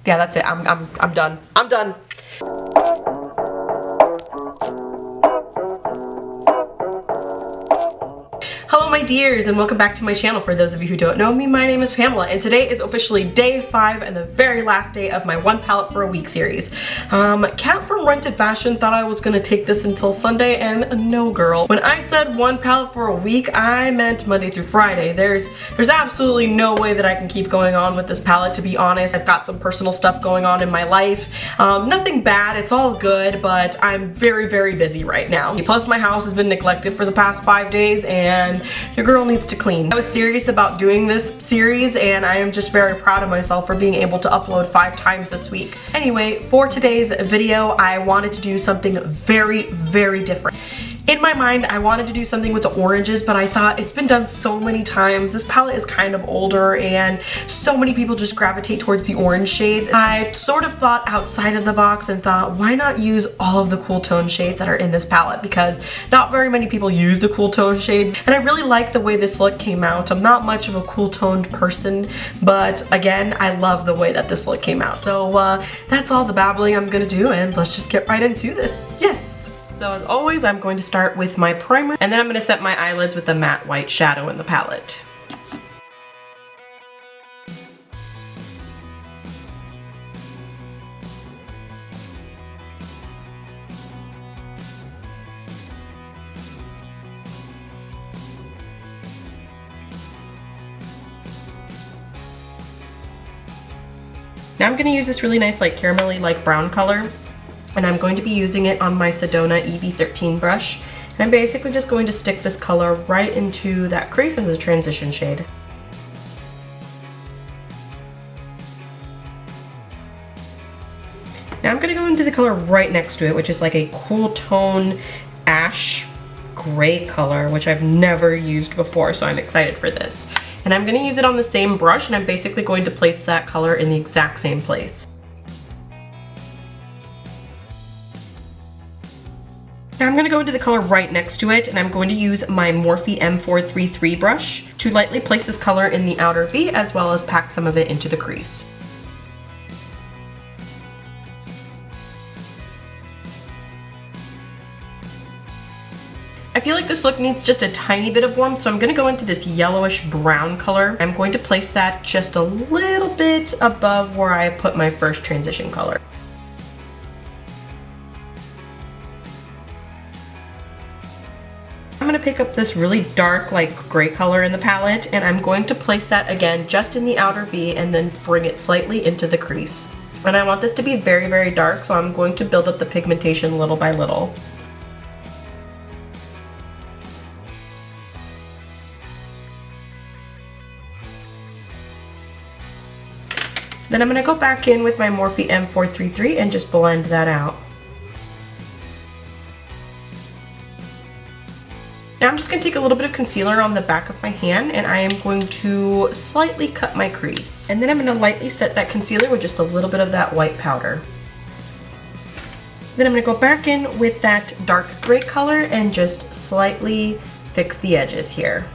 Yeah, that's it. I'm done. I'm done. Hello my dears, and welcome back to my channel. For those of you who don't know me, my name is Pamela, and today is officially day 5 and the very last day of my one palette for a week series. Kat from Rented Fashion thought I was gonna take this until Sunday, and no girl. When I said one palette for a week, I meant Monday through Friday. There's absolutely no way that I can keep going on with this palette, to be honest. I've got some personal stuff going on in my life. Nothing bad, it's all good, but I'm very busy right now. Plus my house has been neglected for the past 5 days, and your girl needs to clean. I was serious about doing this series, and I am just very proud of myself for being able to upload 5 times this week. Anyway, for today's video, I wanted to do something very different. In my mind, I wanted to do something with the oranges, but I thought it's been done so many times. This palette is kind of older, and so many people just gravitate towards the orange shades. I sort of thought outside of the box and thought, why not use all of the cool tone shades that are in this palette? Because not very many people use the cool tone shades, and I really like the way this look came out. I'm not much of a cool toned person, but again, I love the way that this look came out. So that's all the babbling I'm gonna do, and let's just get right into this. Yes! So as always, I'm going to start with my primer, and then I'm going to set my eyelids with the matte white shadow in the palette. Now I'm going to use this really nice like caramelly like brown color, and I'm going to be using it on my Sedona EB13 brush. And I'm basically just going to stick this color right into that crease as a transition shade. Now I'm going to go into the color right next to it, which is like a cool tone ash gray color, which I've never used before, so I'm excited for this. And I'm going to use it on the same brush, and I'm basically going to place that color in the exact same place. Now I'm going to go into the color right next to it, and I'm going to use my Morphe M433 brush to lightly place this color in the outer V, as well as pack some of it into the crease. I feel like this look needs just a tiny bit of warmth, so I'm going to go into this yellowish brown color. I'm going to place that just a little bit above where I put my first transition color. I'm going to pick up this really dark like gray color in the palette, and I'm going to place that again just in the outer V and then bring it slightly into the crease. And I want this to be very dark, so I'm going to build up the pigmentation little by little. Then I'm going to go back in with my Morphe M433 and just blend that out. Now I'm just going to take a little bit of concealer on the back of my hand, and I am going to slightly cut my crease. And then I'm going to lightly set that concealer with just a little bit of that white powder. Then I'm going to go back in with that dark gray color and just slightly fix the edges here.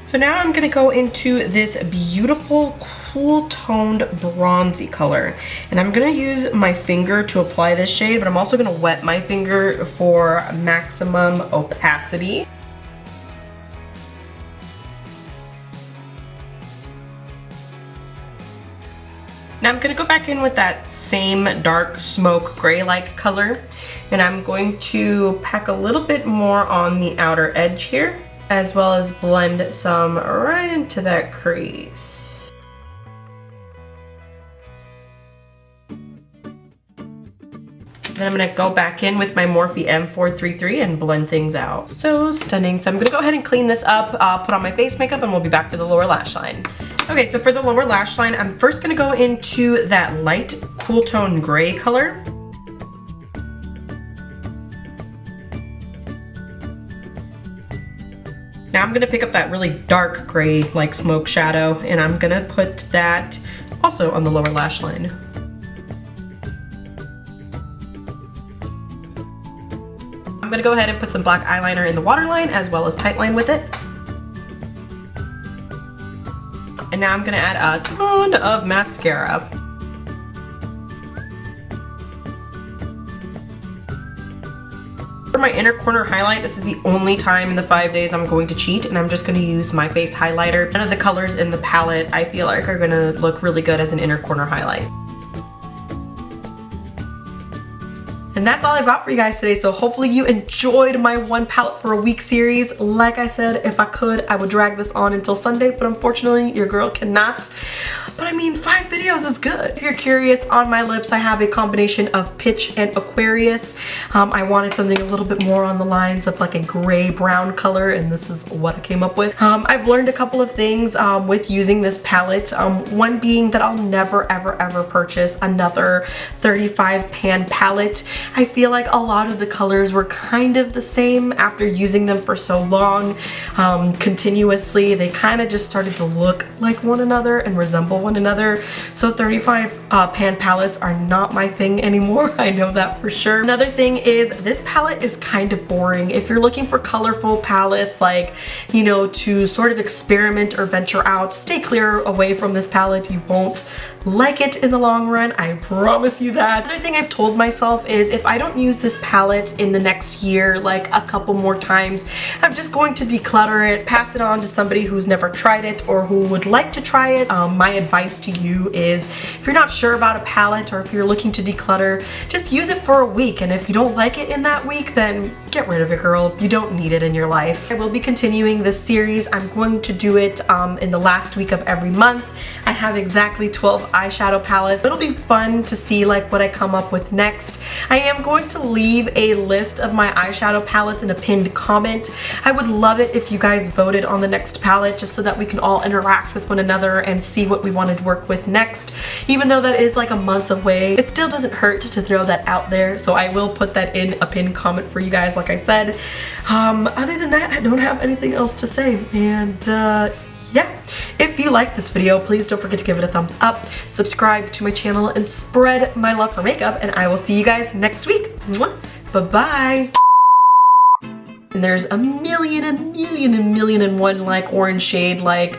So now I'm going to go into this beautiful cool toned bronzy color, and I'm going to use my finger to apply this shade, but I'm also going to wet my finger for maximum opacity. Now I'm going to go back in with that same dark smoke gray like color, and I'm going to pack a little bit more on the outer edge here, as well as blend some right into that crease. Then I'm going to go back in with my Morphe M433 and blend things out. So stunning. So I'm going to go ahead and clean this up, put on my face makeup, and we'll be back for the lower lash line. Okay, so for the lower lash line, I'm first going to go into that light cool tone gray color. Now I'm going to pick up that really dark gray like smoke shadow, and I'm going to put that also on the lower lash line. I'm going to go ahead and put some black eyeliner in the waterline as well as tightline with it. And and now I'm gonna add a ton of mascara. For my inner corner highlight, this is the only time in the 5 days I'm going to cheat, and I'm just going to use my face highlighter. None of the colors in the palette I feel like are going to look really good as an inner corner highlight. And that's all I've got for you guys today, so hopefully you enjoyed my one palette for a week series. Like I said, if I could, I would drag this on until Sunday, but unfortunately your girl cannot. But I mean, 5 videos is good. If you're curious, on my lips I have a combination of Pitch and Aquarius. I wanted something a little bit more on the lines of like a gray brown color, and this is what I came up with. I've learned a couple of things with using this palette. One being that I'll never ever purchase another 35 pan palette. I feel like a lot of the colors were kind of the same after using them for so long continuously. They kind of just started to look like one another and resemble one another. So 35 pan palettes are not my thing anymore. I know that for sure. Another thing is this palette is kind of boring. If you're looking for colorful palettes, like, you know, to sort of experiment or venture out, stay clear away from this palette. You won't like it in the long run, I promise you that. Another thing I've told myself is if I don't use this palette in the next year like a couple more times, I'm just going to declutter it, pass it on to somebody who's never tried it or who would like to try it. My advice to you is if you're not sure about a palette or if you're looking to declutter, just use it for a week, and if you don't like it in that week, then get rid of it, girl. You don't need it in your life. I will be continuing this series. I'm going to do it in the last week of every month. I have exactly 12 eyeshadow palettes. It'll be fun to see like what I come up with next. I am going to leave a list of my eyeshadow palettes in a pinned comment. I would love it if you guys voted on the next palette just so that we can all interact with one another and see what we wanted to work with next. Even though that is like a month away, it still doesn't hurt to throw that out there, so I will put that in a pinned comment for you guys like I said. Other than that, I don't have anything else to say, and yeah. If you liked this video, please don't forget to give it a thumbs up, subscribe to my channel, and spread my love for makeup, and I will see you guys next week. Bye-bye. And there's a million and one like orange shade like...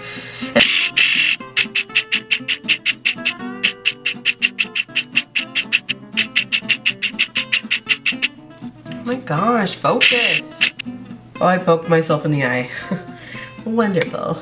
Oh my gosh, focus. Oh, I poked myself in the eye. Wonderful.